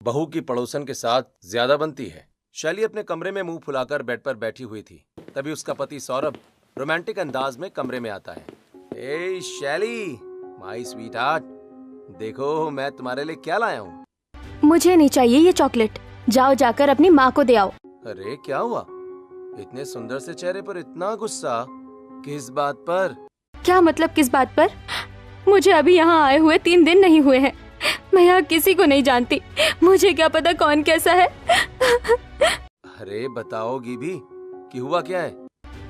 बहू की पड़ोसन के साथ ज्यादा बनती है। शैली अपने कमरे में मुंह फुलाकर बेड पर बैठी हुई थी। तभी उसका पति सौरभ रोमांटिक अंदाज में कमरे में आता है। ए शैली, माय स्वीट हार्ट, देखो मैं तुम्हारे लिए क्या लाया हूँ। मुझे नहीं चाहिए ये चॉकलेट, जाओ जाकर अपनी माँ को दे आओ। अरे क्या हुआ, इतने सुंदर से चेहरे पर इतना गुस्सा, किस बात पर? क्या मतलब किस बात पर? मुझे अभी यहाँ आए हुए 3 दिन नहीं हुए हैं। मैं यहाँ किसी को नहीं जानती, मुझे क्या पता कौन कैसा है। अरे बताओगी भी कि हुआ क्या है?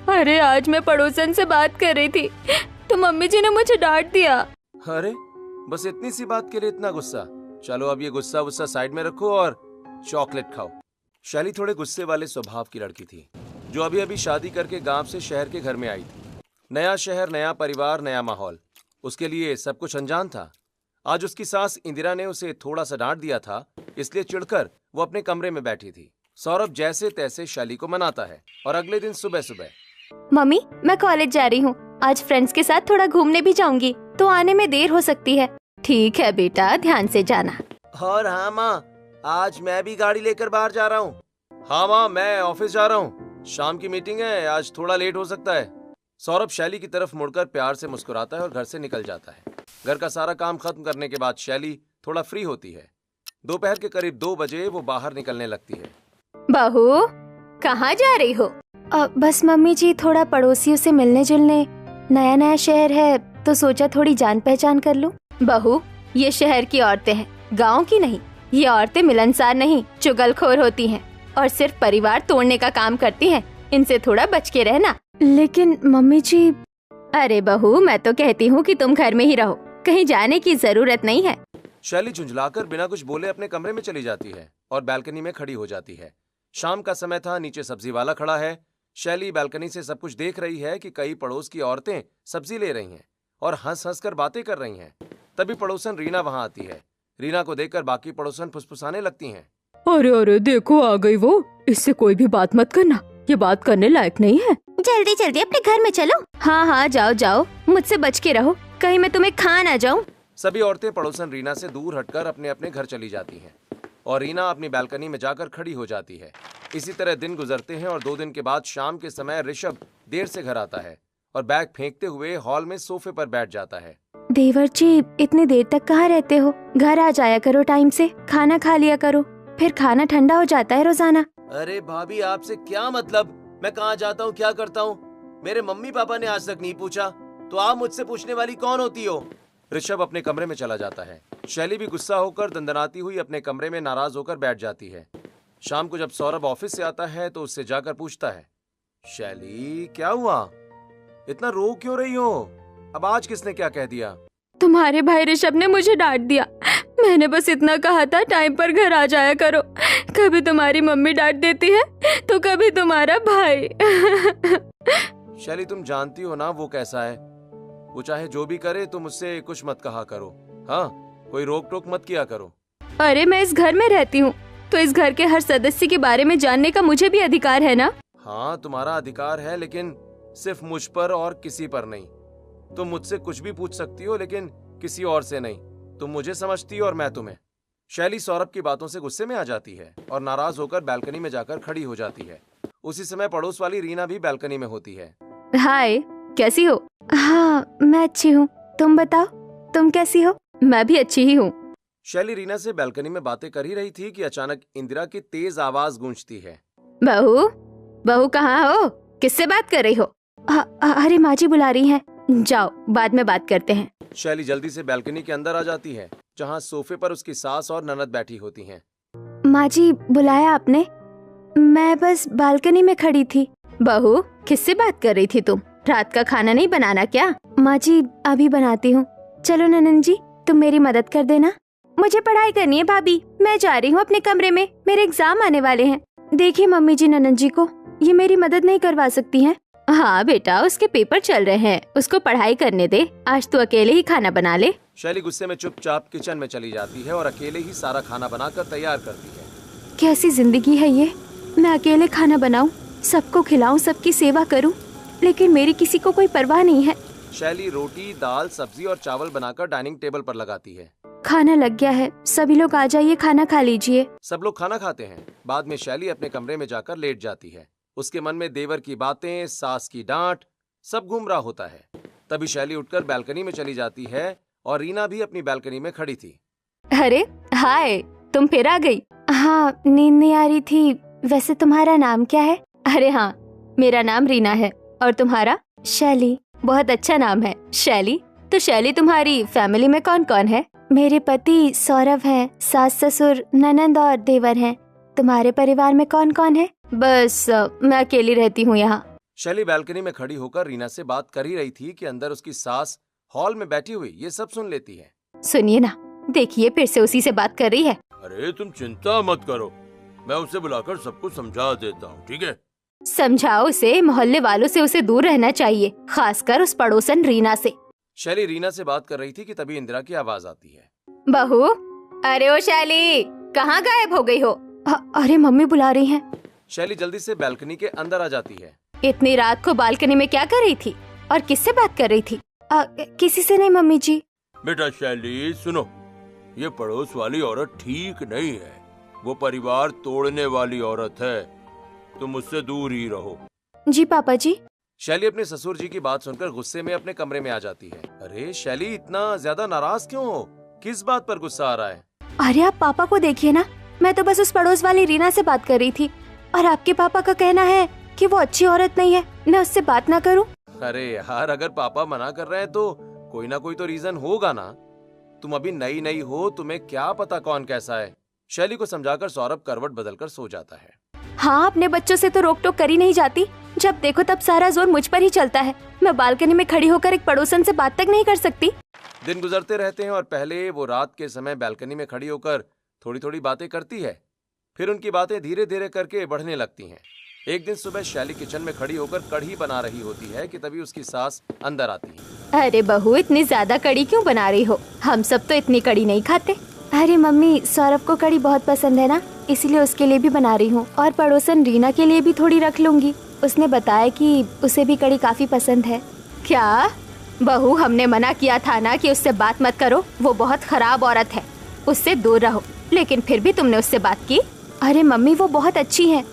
अरे आज मैं पड़ोसन से बात कर रही थी तो मम्मी जी ने मुझे डांट दिया। अरे बस इतनी सी बात के लिए इतना गुस्सा? चलो अब ये गुस्सा वुस्सा साइड में रखो और चॉकलेट खाओ। शैली थोड़े गुस्से वाले स्वभाव की लड़की थी, जो अभी अभी शादी करके गांव से शहर के घर में आई थी। नया शहर, नया परिवार, नया माहौल, उसके लिए सब कुछ अनजान था। आज उसकी सास इंदिरा ने उसे थोड़ा सा डांट दिया था, इसलिए चिढ़कर वो अपने कमरे में बैठी थी। सौरभ जैसे तैसे शैली को मनाता है और अगले दिन सुबह सुबह, मम्मी मैं कॉलेज जा रही हूँ, आज फ्रेंड्स के साथ थोड़ा घूमने भी जाऊंगी, तो आने में देर हो सकती है। ठीक है बेटा, ध्यान से जाना। और हाँ माँ, आज मैं भी गाड़ी लेकर बाहर जा रहा हूँ। हाँ माँ, मैं ऑफिस जा रहा हूँ, शाम की मीटिंग है, आज थोड़ा लेट हो सकता है। सौरभ शैली की तरफ मुड़कर प्यार से मुस्कुराता है और घर से निकल जाता है। घर का सारा काम खत्म करने के बाद शैली थोड़ा फ्री होती है। दोपहर के करीब 2 बजे वो बाहर निकलने लगती है। बहू कहाँ जा रही हो? बस मम्मी जी, थोड़ा पड़ोसियों से मिलने जुलने, नया नया शहर है तो सोचा थोड़ी जान पहचान कर लूं। बहू ये शहर की औरतें हैं, गांव की नहीं। ये औरतें मिलनसार नहीं, चुगलखोर होती हैं और सिर्फ परिवार तोड़ने का काम करती हैं। इनसे थोड़ा बच के रहना। लेकिन मम्मी जी। अरे बहू, मैं तो कहती हूँ कि तुम घर में ही रहो, कहीं जाने की जरूरत नहीं है। शैली झुंझलाकर बिना कुछ बोले अपने कमरे में चली जाती है और बालकनी में खड़ी हो जाती है। शाम का समय था, नीचे सब्जी वाला खड़ा है। शैली बालकनी से सब कुछ देख रही है कि कई पड़ोस की औरतें सब्जी ले रही हैं और हंस हंस कर बातें कर रही हैं। तभी पड़ोसन रीना वहां आती है। रीना को देखकर बाकी पड़ोसन फुसफुसाने लगती हैं। अरे अरे देखो आ गई वो, इससे कोई भी बात मत करना, ये बात करने लायक नहीं है। जल्दी जल्दी अपने घर में चलो। हाँ हाँ जाओ जाओ, मुझसे बच के रहो, कहीं मैं तुम्हें खा ना जाऊं। सभी औरतें पड़ोसन रीना से दूर हटकर अपने अपने घर चली जाती हैं और रीना अपनी बालकनी में जाकर खड़ी हो जाती है। इसी तरह दिन गुजरते हैं और 2 दिन के बाद शाम के समय ऋषभ देर से घर आता है और बैग फेंकते हुए हॉल में सोफे पर बैठ जाता है। देवर जी, इतनी देर तक कहाँ रहते हो? घर आ जाया करो टाइम से, खाना खा लिया करो, फिर खाना ठंडा हो जाता है रोजाना। अरे भाभी, आपसे क्या मतलब? मैं कहाँ जाता हूँ, क्या करता हूँ? मेरे मम्मी पापा ने आज तक नहीं पूछा, तो आप मुझसे पूछने वाली कौन होती हो? ऋषभ अपने कमरे में चला जाता है। शैली भी गुस्सा होकर दंदनाती हुई अपने कमरे में नाराज होकर बैठ जाती है। शाम को जब सौरभ ऑफिस से आता है तो उससे जाकर पूछता है, शैली क्या हुआ, इतना रो क्यों रही हो? अब आज किसने क्या कह दिया? तुम्हारे भाई ऋषभ ने मुझे डांट दिया। मैंने बस इतना कहा था टाइम पर घर आ जाया करो। कभी तुम्हारी मम्मी डांट देती है तो कभी तुम्हारा भाई। शैली, तुम जानती हो ना वो कैसा है। वो चाहे जो भी करे तुम उससे कुछ मत कहा करो। हाँ, कोई रोक टोक मत किया करो। अरे मैं इस घर में रहती हूँ तो इस घर के हर सदस्य के बारे में जानने का मुझे भी अधिकार है ना? हाँ तुम्हारा अधिकार है, लेकिन सिर्फ मुझ पर और किसी पर नहीं। तुम मुझसे कुछ भी पूछ सकती हो, लेकिन किसी और से नहीं। तुम मुझे समझती हो और मैं तुम्हें। शैली सौरभ की बातों से गुस्से में आ जाती है और नाराज होकर बालकनी में जाकर खड़ी हो जाती है। उसी समय पड़ोस वाली रीना भी बालकनी में होती है। हाय, कैसी हो? हाँ मैं अच्छी हूँ, तुम बताओ तुम कैसी हो? मैं भी अच्छी ही हूँ। शैली रीना से बालकनी में बातें कर ही रही थी कि अचानक इंदिरा की तेज आवाज गूंजती है। बहू, बहू कहाँ हो? किससे बात कर रही हो? अरे माँ जी बुला रही हैं, जाओ बाद में बात करते हैं। शैली जल्दी से बालकनी के अंदर आ जाती है, जहाँ सोफे पर उसकी सास और ननद बैठी होती हैं। माँ जी बुलाया आपने? मैं बस बालकनी में खड़ी थी। बहू किससे बात कर रही थी तुम? रात का खाना नहीं बनाना क्या? माँ जी अभी बनाती हूँ। चलो ननन जी तुम मेरी मदद कर देना। मुझे पढ़ाई करनी है भाभी, मैं जा रही हूँ अपने कमरे में, मेरे एग्जाम आने वाले हैं। देखिए मम्मी जी ननन जी को ये मेरी मदद नहीं करवा सकती हैं। हाँ बेटा, उसके पेपर चल रहे हैं, उसको पढ़ाई करने दे, आज तू अकेले ही खाना बना ले। शैली गुस्से में चुपचाप किचन में चली जाती है और अकेले ही सारा खाना बनाकर तैयार करती है। कैसी जिंदगी है ये, मैं अकेले खाना बनाऊं, सबको खिलाऊं, सबकी सेवा करूं, लेकिन मेरी किसी को कोई परवाह नहीं है। शैली रोटी, दाल, सब्जी और चावल बनाकर डाइनिंग टेबल पर लगाती है। खाना लग गया है, सभी लोग आ जाइए, खाना खा लीजिए। सब लोग खाना खाते हैं। बाद में शैली अपने कमरे में जाकर लेट जाती है। उसके मन में देवर की बातें, सास की डांट, सब घूम रहा होता है। तभी शैली उठकर बालकनी में चली जाती है और रीना भी अपनी बालकनी में खड़ी थी। अरे हाय, तुम फिर आ गई। हाँ, नींद नहीं आ रही थी। वैसे तुम्हारा नाम क्या है? अरे हाँ, मेरा नाम रीना है। और तुम्हारा? शैली। बहुत अच्छा नाम है, शैली। तो शैली, तुम्हारी फैमिली में कौन कौन है? मेरे पति सौरभ हैं, सास ससुर ननंद और देवर हैं। तुम्हारे परिवार में कौन कौन है? बस मैं अकेली रहती हूँ यहाँ। शैली बालकनी में खड़ी होकर रीना से बात कर ही रही थी कि अंदर उसकी सास हॉल में बैठी हुई ये सब सुन लेती है। सुनिए ना, देखिए फिर से उसी से बात कर रही है। अरे तुम चिंता मत करो, मैं उसे बुलाकर सब कुछ समझा देता हूँ, ठीक है? समझाओ उसे, मोहल्ले वालों से उसे दूर रहना चाहिए, खासकर उस पड़ोसन रीना से। शैली रीना से बात कर रही थी कि तभी इंदिरा की आवाज आती है। बहू, अरे ओ शैली, कहाँ गायब हो गई हो? अरे मम्मी बुला रही हैं। शैली जल्दी से बालकनी के अंदर आ जाती है। इतनी रात को बालकनी में क्या कर रही थी और किससे बात कर रही थी? किसी से नहीं मम्मी जी। बेटा शैली सुनो, ये पड़ोस वाली औरत ठीक नहीं है। वो परिवार तोड़ने वाली औरत है, तुम उससे दूर ही रहो। जी पापा जी। शैली अपने ससुर जी की बात सुनकर गुस्से में अपने कमरे में आ जाती है। अरे शैली, इतना ज्यादा नाराज क्यों हो? किस बात पर गुस्सा आ रहा है? अरे आप पापा को देखिए ना, मैं तो बस उस पड़ोस वाली रीना से बात कर रही थी और आपके पापा का कहना है कि वो अच्छी औरत नहीं है, मैं उससे बात ना करूं। अरे यार, अगर पापा मना कर रहे हैं तो कोई ना कोई तो रीजन होगा ना। तुम अभी नई नई हो, तुम्हें क्या पता कौन कैसा है। शैली को समझाकर सौरभ करवट बदलकर सो जाता है। हाँ, अपने बच्चों से तो रोक टोक करी नहीं जाती, जब देखो तब सारा जोर मुझ पर ही चलता है। मैं बालकनी में खड़ी होकर एक पड़ोसन से बात तक नहीं कर सकती। दिन गुजरते रहते हैं और पहले वो रात के समय बालकनी में खड़ी होकर थोड़ी थोड़ी बातें करती है, फिर उनकी बातें धीरे धीरे करके बढ़ने लगती हैं। एक दिन सुबह शैली किचन में खड़ी होकर कढ़ी बना रही होती है कि तभी उसकी सास अंदर आती है। अरे बहू, इतनी ज्यादा कढ़ी क्यों बना रही हो? हम सब तो इतनी कढ़ी नहीं खाते। अरे मम्मी, सौरभ को कढ़ी बहुत पसंद है ना, इसलिए उसके लिए भी बना रही हूँ और पड़ोसन रीना के लिए भी थोड़ी रख लूंगी। उसने बताया कि उसे भी कढ़ी काफी पसंद है। क्या बहू, हमने मना किया था ना कि उससे बात मत करो, वो बहुत खराब औरत है, उससे दूर रहो, लेकिन फिर भी तुमने उससे बात की। अरे मम्मी, वो बहुत अच्छी है,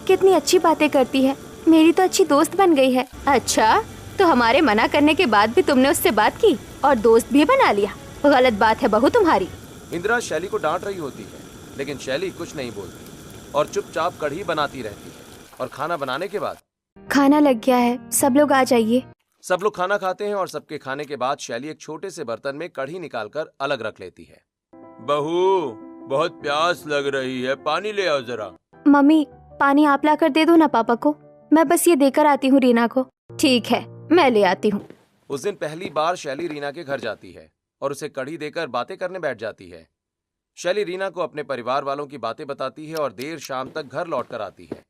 कितनी अच्छी बातें करती है, मेरी तो अच्छी दोस्त बन गई है। अच्छा, तो हमारे मना करने के बाद भी तुमने उससे बात की और दोस्त भी बना लिया? गलत बात है बहू तुम्हारी। इंदिरा शैली को डांट रही होती है, लेकिन शैली कुछ नहीं बोलती और चुपचाप कढ़ी बनाती रहती है। और खाना बनाने के बाद, खाना लग गया है, सब लोग आ जाइए। सब लोग खाना खाते हैं और सबके खाने के बाद शैली एक छोटे से बर्तन में कढ़ी निकालकर अलग रख लेती है। बहू, बहुत प्यास लग रही है, पानी ले आओ जरा। मम्मी, पानी आप ला कर दे दो ना पापा को, मैं बस ये देकर आती हूँ रीना को। ठीक है, मैं ले आती हूँ। उस दिन पहली बार शैली रीना के घर जाती है और उसे कढ़ी देकर बातें करने बैठ जाती है। शैली रीना को अपने परिवार वालों की बातें बताती है और देर शाम तक घर लौट कर आती है,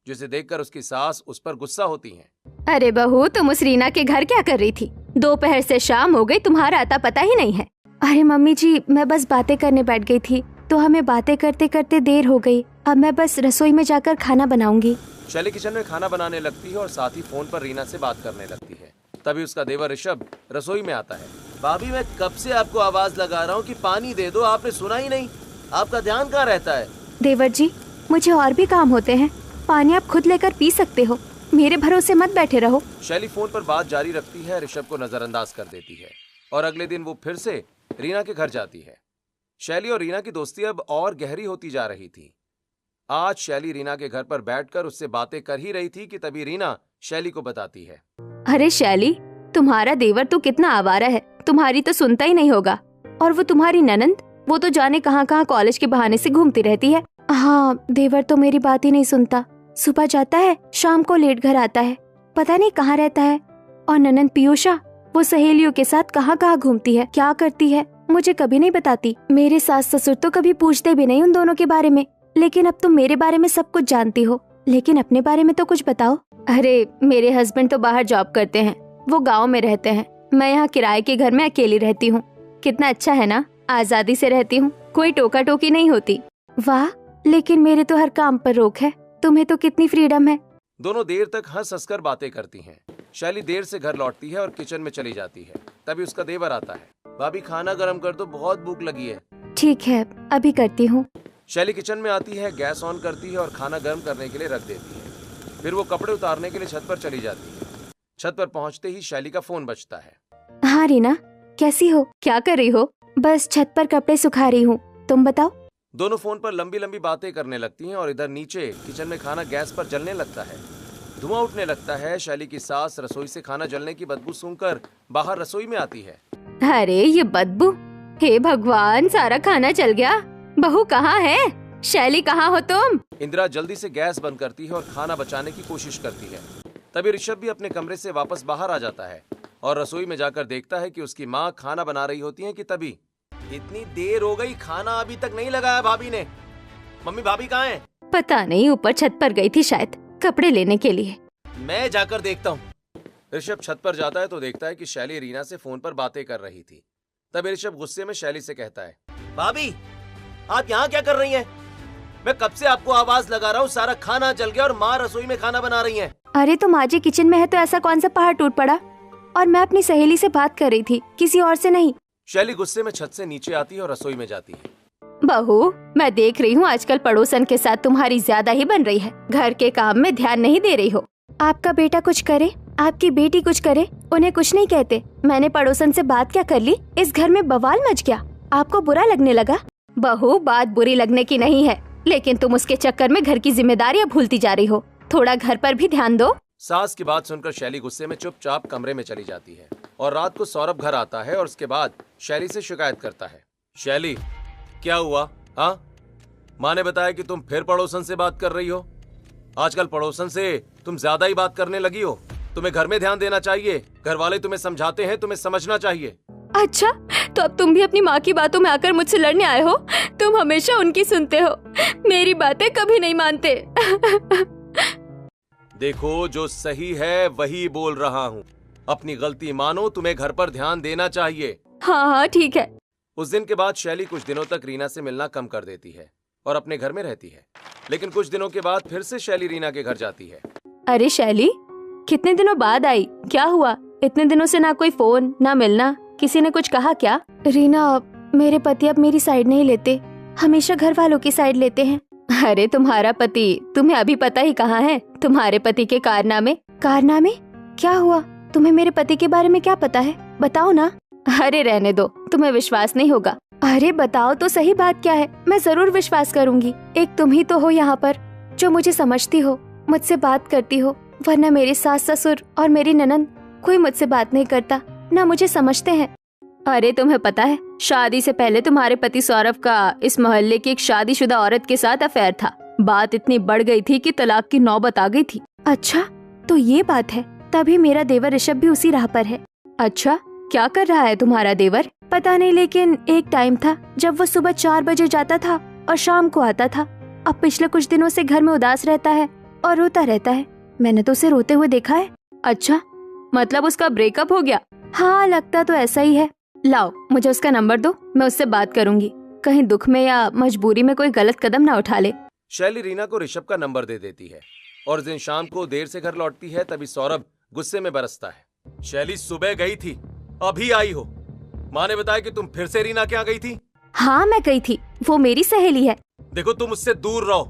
जिसे देखकर उसकी सास उस पर गुस्सा होती है। अरे बहू, तुम उस रीना के घर क्या कर रही थी? दोपहर से शाम हो गई, तुम्हारा आता पता ही नहीं है। अरे मम्मी जी, मैं बस बातें करने बैठ गई थी, तो हमें बातें करते करते देर हो गई। अब मैं बस रसोई में जाकर खाना बनाऊंगी। शैली किचन में खाना बनाने लगती है और साथ ही फोन पर रीना से बात करने लगती है। तभी उसका देवर ऋषभ रसोई में आता है। भाभी, मैं कब से आपको आवाज लगा रहा हूँ कि पानी दे दो, आपने सुना ही नहीं। आपका ध्यान कहाँ रहता है? देवर जी, मुझे और भी काम होते हैं, पानी आप खुद लेकर पी सकते हो, मेरे भरोसे मत बैठे रहो। शैली फोन पर बात जारी रखती है, ऋषभ को नजरअंदाज कर देती है और अगले दिन वो फिर से रीना के घर जाती है। शैली और रीना की दोस्ती अब और गहरी होती जा रही थी। आज शैली रीना के घर पर बैठकर उससे बातें कर ही रही थी कि तभी रीना शैली को बताती है। अरे शैली, तुम्हारा देवर तो कितना आवारा है, तुम्हारी तो सुनता ही नहीं होगा। और वो तुम्हारी ननंद, वो तो जाने कहाँ कहाँ कॉलेज के बहाने से घूमती रहती है। हाँ, देवर तो मेरी बात ही नहीं सुनता, सुबह जाता है, शाम को लेट घर आता है, पता नहीं कहाँ रहता है। और ननंद पीयूषा, वो सहेलियों के साथ कहाँ कहाँ घूमती है, क्या करती है, मुझे कभी नहीं बताती। मेरे सास ससुर तो कभी पूछते भी नहीं उन दोनों के बारे में, लेकिन अब तुम मेरे बारे में सब कुछ जानती हो, लेकिन अपने बारे में तो कुछ बताओ। अरे मेरे हस्बैंड तो बाहर जॉब करते हैं, वो गाँव में रहते हैं, मैं यहाँ किराए के घर में अकेली रहती हूँ। कितना अच्छा है ना, आजादी से रहती हूँ, कोई टोका टोकी नहीं होती। वाह, लेकिन मेरे तो हर काम पर रोक है, तुम्हें तो कितनी फ्रीडम है। दोनों देर तक हंस हंस कर बातें करती हैं। शैली देर से घर लौटती है और किचन में चली जाती है। तभी उसका देवर आता है। भाभी खाना गर्म कर दो, बहुत भूख लगी है। ठीक है, अभी करती हूँ। शैली किचन में आती है, गैस ऑन करती है और खाना गर्म करने के लिए रख देती है। फिर वो कपड़े उतारने के लिए छत पर चली जाती है। छत पर पहुंचते ही शैली का फोन बजता है। हाँ रीना, कैसी हो? क्या कर रही हो? बस छत पर कपड़े सुखा रही हूँ, तुम बताओ। दोनों फोन पर लंबी लंबी बातें करने लगती हैं और इधर नीचे किचन में खाना गैस पर जलने लगता है। धुआं उठने लगता है। शैली की सास रसोई से खाना जलने की बदबू सूंघकर बाहर रसोई में आती है। अरे ये बदबू, हे भगवान, सारा खाना जल गया। बहू कहाँ है? शैली कहाँ हो तुम? इंदिरा जल्दी से गैस बंद करती है और खाना बचाने की कोशिश करती है। तभी ऋषभ भी अपने कमरे से वापस बाहर आ जाता है और रसोई में जाकर देखता है कि उसकी माँ खाना बना रही होती है कि तभी इतनी देर हो गई, खाना अभी तक नहीं लगाया भाभी ने। मम्मी भाभी कहाँ हैं? पता नहीं, ऊपर छत पर गई थी शायद कपड़े लेने के लिए। मैं जाकर देखता हूँ। ऋषभ छत पर जाता है तो देखता है कि शैली रीना से फोन पर बातें कर रही थी। तभी ऋषभ गुस्से में शैली से कहता है, भाभी आप यहाँ क्या कर रही हैं? मैं कब से आपको आवाज लगा रहा हूँ, सारा खाना जल गया और माँ रसोई में खाना बना रही हैं। अरे तुम आज ही किचन में है तो ऐसा कौन सा पहाड़ टूट पड़ा? और मैं अपनी सहेली से बात कर रही थी, किसी और से नहीं। शैली गुस्से में छत से नीचे आती है और रसोई में जाती है। बहू, मैं देख रही हूँ आजकल पड़ोसन के साथ तुम्हारी ज्यादा ही बन रही है। घर के काम में ध्यान नहीं दे रही हो। आपका बेटा कुछ करे, आपकी बेटी कुछ करे, उन्हें कुछ नहीं कहते। मैंने पड़ोसन से बात क्या कर ली, इस घर में बवाल मच गया। आपको बुरा लगने लगा? बहू, बात बुरी लगने की नहीं है, लेकिन तुम उसके चक्कर में घर की जिम्मेदारियाँ भूलती जा रही हो। थोड़ा घर पर भी ध्यान दो। सास की बात सुनकर शैली गुस्से में चुपचाप कमरे में चली जाती है और रात को सौरभ घर आता है और उसके बाद शैली से शिकायत करता है। शैली, क्या हुआ? हाँ, माँ ने बताया कि तुम फिर पड़ोसन से बात कर रही हो। आजकल पड़ोसन से तुम ज्यादा ही बात करने लगी हो। तुम्हें घर में ध्यान देना चाहिए। घर वाले तुम्हें समझाते हैं, तुम्हें समझना चाहिए। अच्छा, तो अब तुम भी अपनी माँ की बातों में आकर मुझसे लड़ने आए हो? तुम हमेशा उनकी सुनते हो, मेरी बातें कभी नहीं मानते। देखो, जो सही है वही बोल रहा हूँ। अपनी गलती मानो, तुम्हें घर पर ध्यान देना चाहिए। हाँ हाँ ठीक है। उस दिन के बाद शैली कुछ दिनों तक रीना से मिलना कम कर देती है और अपने घर में रहती है। लेकिन कुछ दिनों के बाद फिर से शैली रीना के घर जाती है। अरे शैली, कितने दिनों बाद आई, क्या हुआ? इतने दिनों से ना कोई फोन, ना मिलना, किसी ने कुछ कहा क्या? रीना, मेरे पति अब मेरी साइड नहीं लेते, हमेशा घर वालों की साइड लेते हैं। अरे तुम्हारा पति तुम्हें अभी पता ही कहाँ है? तुम्हारे पति के कारनामे। कारनामे? क्या हुआ? तुम्हें मेरे पति के बारे में क्या पता है? बताओ ना। अरे रहने दो, तुम्हें विश्वास नहीं होगा। अरे बताओ तो सही, बात क्या है? मैं जरूर विश्वास करूंगी। एक तुम ही तो हो यहाँ पर जो मुझे समझती हो, मुझसे बात करती हो, वरना मेरे सास ससुर और मेरी ननद कोई मुझसे बात नहीं करता, ना मुझे समझते हैं। अरे तुम्हें पता है, शादी से पहले तुम्हारे पति सौरभ का इस मोहल्ले की एक शादीशुदा औरत के साथ अफेयर था। बात इतनी बढ़ गई थी कि तलाक की नौबत आ गई थी। अच्छा, तो ये बात है। तभी मेरा देवर ऋषभ भी उसी राह पर है। अच्छा, क्या कर रहा है तुम्हारा देवर? पता नहीं, लेकिन एक टाइम था जब वो सुबह 4 बजे जाता था और शाम को आता था। अब पिछले कुछ दिनों से घर में उदास रहता है और रोता रहता है। मैंने तो उसे रोते हुए देखा है। अच्छा, मतलब उसका ब्रेकअप हो गया? हाँ, लगता तो ऐसा ही है। लाओ, मुझे उसका नंबर दो, मैं उससे बात करूंगी। कहीं दुख में या मजबूरी में कोई गलत कदम ना उठा ले। शैली रीना को ऋषभ का नंबर दे देती है और उस दिन शाम को देर से घर लौटती है। तभी सौरभ गुस्से में बरसता है। शैली, सुबह गई थी, अभी आई हो। माँ ने बताया कि तुम फिर से रीना के यहाँ गई थी। हाँ मैं गई थी, वो मेरी सहेली है। देखो, तुम उससे दूर रहो।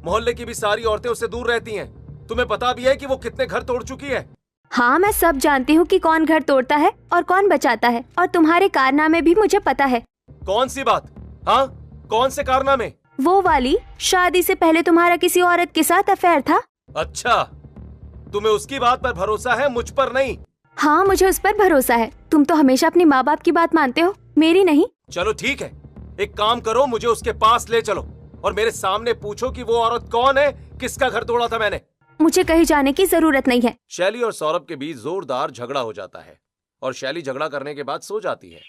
मोहल्ले की भी सारी औरतें उससे दूर रहती हैं। तुम्हें पता भी है कि वो कितने घर तोड़ चुकी है। हाँ, मैं सब जानती हूँ कि कौन घर तोड़ता है और कौन बचाता है, और तुम्हारे कारनामे भी मुझे पता है। कौन सी बात? हाँ, कौन से कारनामे? वो वाली, शादी से पहले तुम्हारा किसी औरत के साथ अफेयर था। अच्छा, तुम्हें उसकी बात पर भरोसा है, मुझ पर नहीं? हाँ, मुझे उस पर भरोसा है। तुम तो हमेशा अपनी माँ बाप की बात मानते हो, मेरी नहीं। चलो ठीक है, एक काम करो, मुझे उसके पास ले चलो और मेरे सामने पूछो कि वो औरत कौन है, किसका घर तोड़ा था मैंने। मुझे कहीं जाने की जरूरत नहीं है। शैली और सौरभ के बीच जोरदार झगड़ा हो जाता है और शैली झगड़ा करने के बाद सो जाती है।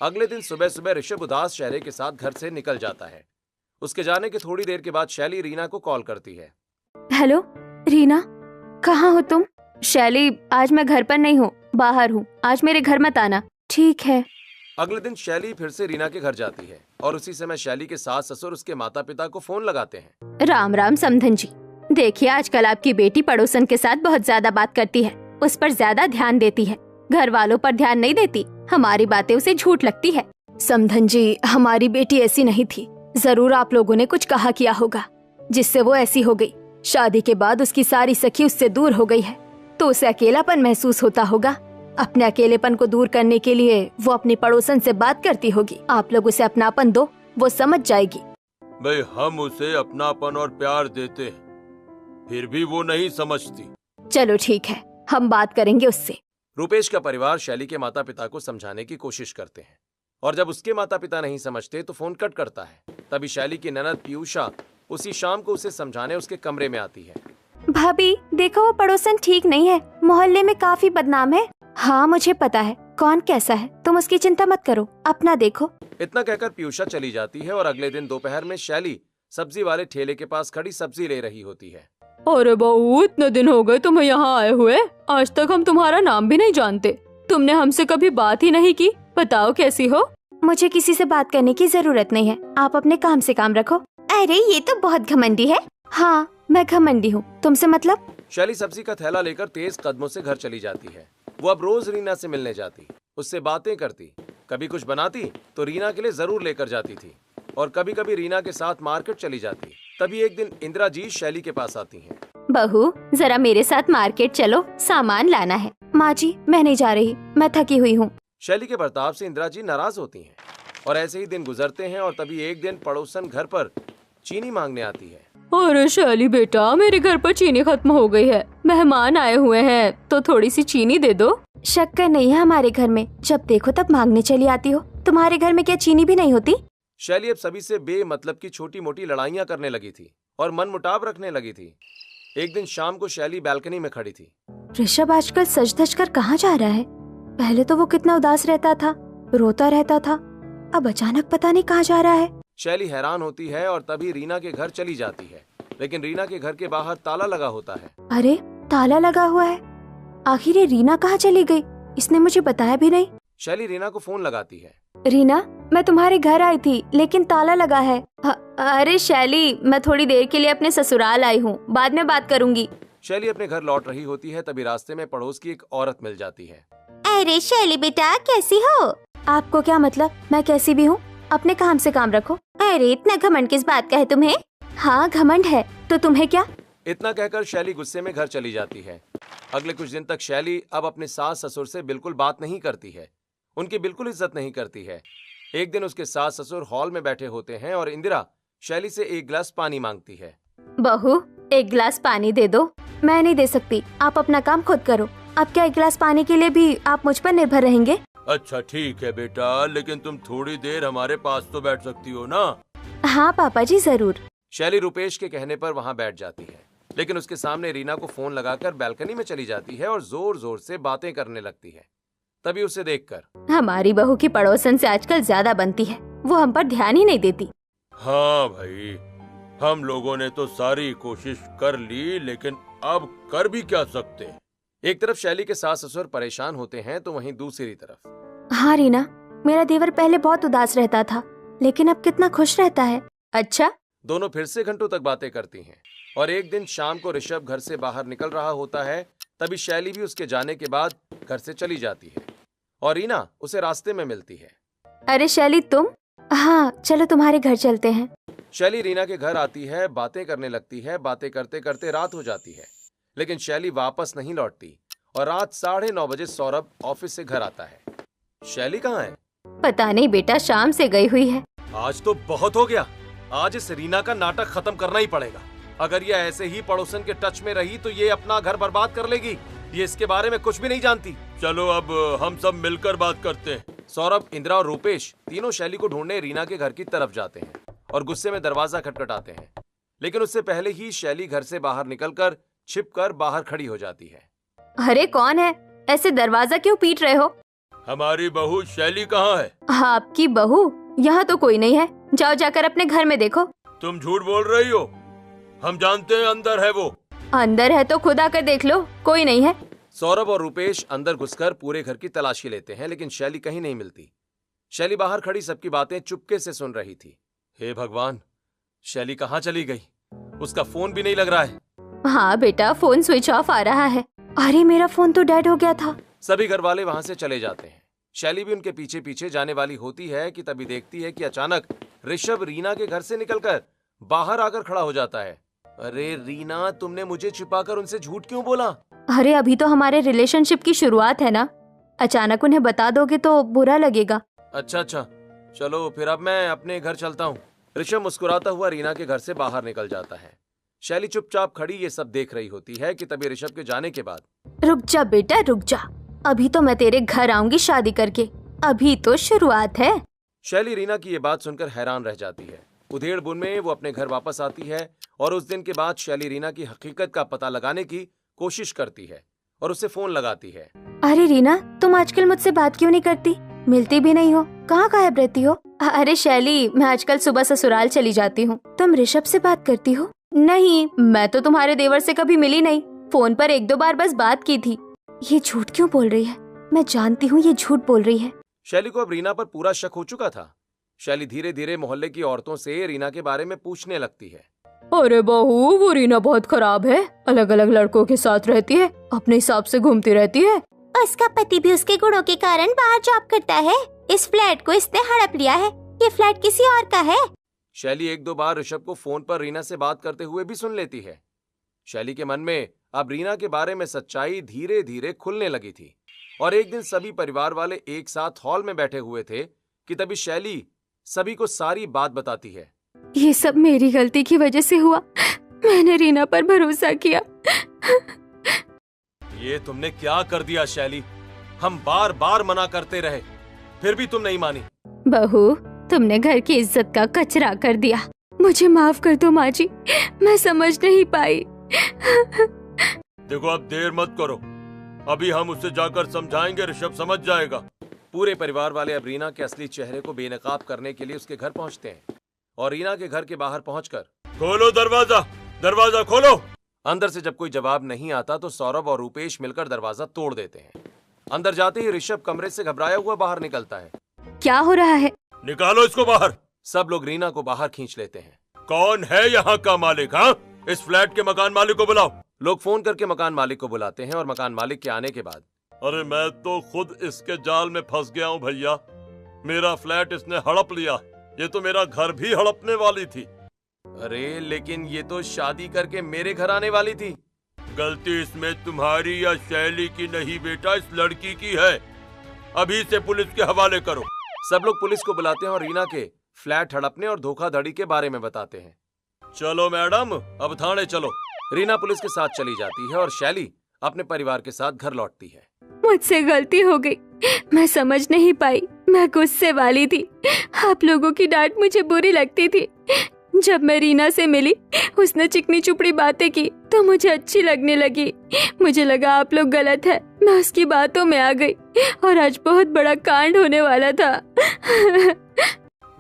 अगले दिन सुबह सुबह ऋषभ उदास चेहरे के साथ घर से निकल जाता है। उसके जाने के थोड़ी देर के बाद शैली रीना को कॉल करती है। हेलो रीना, कहाँ हो तुम? शैली, आज मैं घर पर नहीं हूँ, बाहर हूँ। आज मेरे घर मत आना। ठीक है। अगले दिन शैली फिर से रीना के घर जाती है और उसी समय शैली के सास ससुर उसके माता पिता को फोन लगाते हैं। राम राम समधन जी, देखिए आजकल आपकी बेटी पड़ोसन के साथ बहुत ज्यादा बात करती है, उस पर ज्यादा ध्यान देती है, घर वालों पर ध्यान नहीं देती। हमारी बातें उसे झूठ लगती है। समधन जी, हमारी बेटी ऐसी नहीं थी। जरूर आप लोगों ने कुछ कहा किया होगा जिससे वो ऐसी हो गई। शादी के बाद उसकी सारी सखी उससे दूर हो गई है तो उसे अकेलापन महसूस होता होगा। अपने अकेलेपन को दूर करने के लिए वो अपनी पड़ोसन से बात करती होगी। आप लोग उसे अपनापन दो, वो समझ जाएगी। भाई, हम उसे अपनापन और प्यार देते हैं, फिर भी वो नहीं समझती। चलो ठीक है, हम बात करेंगे उससे। रूपेश का परिवार शैली के माता पिता को समझाने की कोशिश करते हैं और जब उसके माता पिता नहीं समझते तो फोन कट करता है। तभी शैली की ननद पीयूषा उसी शाम को उसे समझाने उसके कमरे में आती है। भाभी देखो, वो पड़ोसन ठीक नहीं है, मोहल्ले में काफी बदनाम है। हाँ मुझे पता है कौन कैसा है, तुम उसकी चिंता मत करो, अपना देखो। इतना कहकर पीयूषा चली जाती है और अगले दिन दोपहर में शैली सब्जी वाले ठेले के पास खड़ी सब्जी ले रही होती है। अरे बहू, इतने दिन हो गए तुम्हें यहाँ आए हुए, आज तक हम तुम्हारा नाम भी नहीं जानते। तुमने हमसे कभी बात ही नहीं की। बताओ कैसी हो? मुझे किसी से बात करने की जरूरत नहीं है, आप अपने काम से काम रखो। अरे ये तो बहुत घमंडी है। हाँ मैं घमंडी हूँ, तुमसे मतलब? शैली सब्जी का थैला लेकर तेज कदमों से घर चली जाती है। वो अब रोज रीना से मिलने जाती, उससे बातें करती, कभी कुछ बनाती तो रीना के लिए जरूर लेकर जाती थी और कभी कभी रीना के साथ मार्केट चली जाती। तभी एक दिन इंदिरा जी शैली के पास आती हैं। बहू जरा मेरे साथ मार्केट चलो, सामान लाना है। माँ जी मैं नहीं जा रही, मैं थकी हुई हूँ। शैली के बर्ताव से इंदिरा जी नाराज होती हैं और ऐसे ही दिन गुजरते हैं और तभी एक दिन पड़ोसन घर पर चीनी मांगने आती है। अरे शैली बेटा, मेरे घर पर चीनी खत्म हो गई है, मेहमान आए हुए हैं तो थोड़ी सी चीनी दे दो। शक्कर नहीं है हमारे घर में, जब देखो तब मांगने चली आती हो। तुम्हारे घर में क्या चीनी भी नहीं होती? शैली अब सभी से बेमतलब की छोटी मोटी लड़ाइयाँ करने लगी थी और मन मुटाव रखने लगी थी। एक दिन शाम को शैली बालकनी में खड़ी थी। ऋषभ आजकल सज धज कर कहाँ जा रहा है? पहले तो वो कितना उदास रहता था, रोता रहता था, अब अचानक पता नहीं कहाँ जा रहा है। शैली हैरान होती है और तभी रीना के घर चली जाती है, लेकिन रीना के घर के बाहर ताला लगा होता है। अरे ताला लगा हुआ है, आखिर ये रीना कहाँ चली गई? इसने मुझे बताया भी नहीं। शैली रीना को फोन लगाती है। रीना मैं तुम्हारे घर आई थी लेकिन ताला लगा है। अरे शैली मैं थोड़ी देर के लिए अपने ससुराल आई हूँ, बाद में बात करूँगी। शैली अपने घर लौट रही होती है तभी रास्ते में पड़ोस की एक औरत मिल जाती है। अरे शैली बेटा कैसी हो? आपको क्या मतलब मैं कैसी भी हूँ, अपने काम से काम रखो। अरे इतना घमंड किस बात का है तुम्हें? हाँ घमंड है तो तुम्हें क्या? इतना कहकर शैली गुस्से में घर चली जाती है। अगले कुछ दिन तक शैली अब अपने सास ससुर से बिल्कुल बात नहीं करती है, उनकी बिल्कुल इज्जत नहीं करती है। एक दिन उसके सास ससुर हॉल में बैठे होते हैं और इंदिरा शैली से एक गिलास पानी मांगती है। बहू एक गिलास पानी दे दो। मैं नहीं दे सकती, आप अपना काम खुद करो। अब क्या एक गिलास पानी के लिए भी आप मुझ पर निर्भर रहेंगे? अच्छा ठीक है बेटा, लेकिन तुम थोड़ी देर हमारे पास तो बैठ सकती हो ना? हाँ पापा जी जरूर। शैली रुपेश के कहने पर वहाँ बैठ जाती है, लेकिन उसके सामने रीना को फोन लगाकर बालकनी में चली जाती है और जोर जोर से बातें करने लगती है। तभी उसे देखकर हमारी बहू की पड़ोसन से आजकल ज्यादा बनती है, वो हम पर ध्यान ही नहीं देती। हाँ भाई, हम लोगों ने तो सारी कोशिश कर ली, लेकिन अब कर भी क्या सकते। एक तरफ शैली के सास ससुर परेशान होते हैं तो वहीं दूसरी तरफ। हाँ रीना, मेरा देवर पहले बहुत उदास रहता था लेकिन अब कितना खुश रहता है। अच्छा। दोनों फिर से घंटों तक बातें करती हैं और एक दिन शाम को ऋषभ घर से बाहर निकल रहा होता है। तभी शैली भी उसके जाने के बाद घर से चली जाती है और रीना उसे रास्ते में मिलती है। अरे शैली तुम? हाँ चलो तुम्हारे घर चलते हैं। शैली रीना के घर आती है, बातें करने लगती है। बातें करते करते रात हो जाती है, लेकिन शैली वापस नहीं लौटती और रात 9:30 बजे सौरभ ऑफिस से घर आता है। शैली कहाँ है? पता नहीं बेटा, शाम से गई हुई है। आज तो बहुत हो गया, आज इस रीना का नाटक खत्म करना ही पड़ेगा। अगर ये ऐसे ही पड़ोसन के टच में रही तो ये अपना घर बर्बाद कर लेगी। ये इसके बारे में कुछ भी नहीं जानती। चलो अब हम सब मिलकर बात करते हैं। सौरभ, इंदिरा और रूपेश तीनों शैली को ढूंढने रीना के घर की तरफ जाते हैं और गुस्से में दरवाजा खटखटाते हैं, लेकिन उससे पहले ही शैली घर से बाहर निकलकर छिपकर बाहर खड़ी हो जाती है। अरे कौन है? ऐसे दरवाजा क्यों पीट रहे हो? हमारी बहू शैली कहाँ है? आपकी बहू? यहाँ तो कोई नहीं है, जाओ जाकर अपने घर में देखो। तुम झूठ बोल रही हो, हम जानते हैं अंदर है वो। अंदर है तो खुद आकर देख लो, कोई नहीं है। सौरभ और रूपेश अंदर घुसकर पूरे घर की तलाशी लेते हैं, लेकिन शैली कहीं नहीं मिलती। शैली बाहर खड़ी सबकी बातें चुपके से सुन रही थी। हे भगवान, शैली कहाँ चली गई? उसका फोन भी नहीं लग रहा है। हाँ बेटा, फोन स्विच ऑफ आ रहा है। अरे मेरा फोन तो डेड हो गया था। सभी घर वाले वहाँ से चले जाते हैं शैली भी उनके पीछे पीछे जाने वाली होती है कि तभी देखती है कि अचानक ऋषभ रीना के घर से निकलकर बाहर आकर खड़ा हो जाता है। अरे रीना, तुमने मुझे छिपाकर उनसे झूठ क्यों बोला? अरे अभी तो हमारे रिलेशनशिप की शुरुआत है ना, अचानक उन्हें बता दोगे तो बुरा लगेगा। अच्छा, चलो फिर अब मैं अपने घर चलता हूँ। ऋषभ मुस्कुराता हुआ रीना के घर से बाहर निकल जाता है। शैली चुपचाप खड़ी ये सब देख रही होती है कि तभी ऋषभ के जाने के बाद रुक जा बेटा, रुक जा, अभी तो मैं तेरे घर आऊंगी शादी करके, अभी तो शुरुआत है। शैली रीना की ये बात सुनकर हैरान रह जाती है। उधेड़ बुन में वो अपने घर वापस आती है और उस दिन के बाद शैली रीना की हकीकत का पता लगाने की कोशिश करती है और उसे फोन लगाती है। अरे रीना, तुम आजकल मुझसे बात क्यों नहीं करती? मिलती भी नहीं हो, कहाँ गायब रहती हो? अरे शैली, मैं आजकल सुबह ससुराल चली जाती हूँ। तुम ऋषभ से बात करती हो? नहीं, मैं तो तुम्हारे देवर से कभी मिली नहीं, फोन पर 1-2 बार बस बात की थी। ये झूठ क्यों बोल रही है? मैं जानती हूँ ये झूठ बोल रही है। शैली को अब रीना पर पूरा शक हो चुका था। शैली धीरे धीरे मोहल्ले की औरतों से रीना के बारे में पूछने लगती है। अरे बहू, वो रीना बहुत खराब है, अलग अलग लड़कों के साथ रहती है, अपने हिसाब से घूमती रहती है। उसका पति भी उसके गुणों के कारण बाहर जॉब करता है। इस फ्लैट को इसने हड़प लिया है, ये फ्लैट किसी और का है। शैली 1-2 बार ऋषभ को फोन पर रीना से बात करते हुए भी सुन लेती है। शैली के मन में अब रीना के बारे में सच्चाई धीरे धीरे खुलने लगी थी और एक दिन सभी परिवार वाले एक साथ हॉल में बैठे हुए थे कि तभी शैली सभी को सारी बात बताती है। ये सब मेरी गलती की वजह से हुआ, मैंने रीना पर भरोसा किया। ये तुमने क्या कर दिया शैली? हम बार बार मना करते रहे, फिर भी तुम नहीं मानी। बहू, तुमने घर की इज्जत का कचरा कर दिया। मुझे माफ कर दो माँ जी, मैं समझ नहीं पाई। देखो, अब देर मत करो, अभी हम उसे जाकर समझाएंगे, ऋषभ समझ जाएगा। पूरे परिवार वाले अब रीना के असली चेहरे को बेनकाब करने के लिए उसके घर पहुंचते हैं और रीना के घर के बाहर पहुंचकर खोलो दरवाजा, दरवाजा खोलो। अंदर से जब कोई जवाब नहीं आता तो सौरभ और रूपेश मिलकर दरवाजा तोड़ देते हैं। अंदर जाते ही ऋषभ कमरे से घबराया हुआ बाहर निकलता है। क्या हो रहा है? निकालो इसको बाहर। सब लोग रीना को बाहर खींच लेते हैं। कौन है यहाँ का मालिक? हाँ, इस फ्लैट के मकान मालिक को बुलाओ। लोग फोन करके मकान मालिक को बुलाते हैं और मकान मालिक के आने के बाद, अरे मैं तो खुद इसके जाल में फंस गया हूँ भैया, मेरा फ्लैट इसने हड़प लिया, ये तो मेरा घर भी हड़पने वाली थी। अरे लेकिन ये तो शादी करके मेरे घर आने वाली थी। गलती इसमें तुम्हारी या शैली की नहीं बेटा, इस लड़की की है। अभी से पुलिस के हवाले करो। सब लोग पुलिस को बुलाते हैं और रीना के फ्लैट हड़पने और धोखाधड़ी के बारे में बताते हैं। चलो मैडम, अब थाने चलो। रीना पुलिस के साथ चली जाती है और शैली अपने परिवार के साथ घर लौटती है। मुझसे गलती हो गई, मैं समझ नहीं पाई, मैं गुस्से वाली थी। आप लोगों की डांट मुझे बुरी लगती थी। जब मैं रीना से मिली, उसने चिकनी चुपड़ी बातें की तो मुझे अच्छी लगने लगी। मुझे लगा आप लोग गलत है, मैं उसकी बातों में आ गई और आज बहुत बड़ा कांड होने वाला था।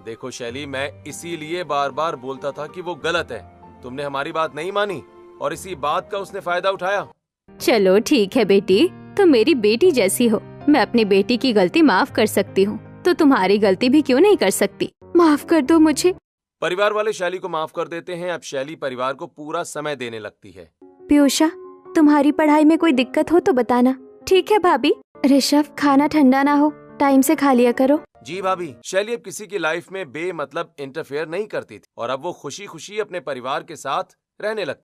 देखो शैली, मैं इसीलिए बार बार बोलता था कि वो गलत है। तुमने हमारी बात नहीं मानी और इसी बात का उसने फायदा उठाया। चलो ठीक है बेटी, तुम मेरी बेटी जैसी हो, मैं अपनी बेटी की गलती माफ कर सकती हूँ, तो तुम्हारी गलती भी क्यों नहीं कर सकती? माफ कर दो मुझे। परिवार वाले शैली को माफ कर देते हैं। अब शैली परिवार को पूरा समय देने लगती है। पीयूषा, तुम्हारी पढ़ाई में कोई दिक्कत हो तो बताना। ठीक है भाभी। ऋषभ, खाना ठंडा ना हो, टाइम से खा लिया करो। जी भाभी। शैली अब किसी की लाइफ में बेमतलब इंटरफेयर नहीं करती थी और अब वो खुशी खुशी अपने परिवार के साथ रहने लगती।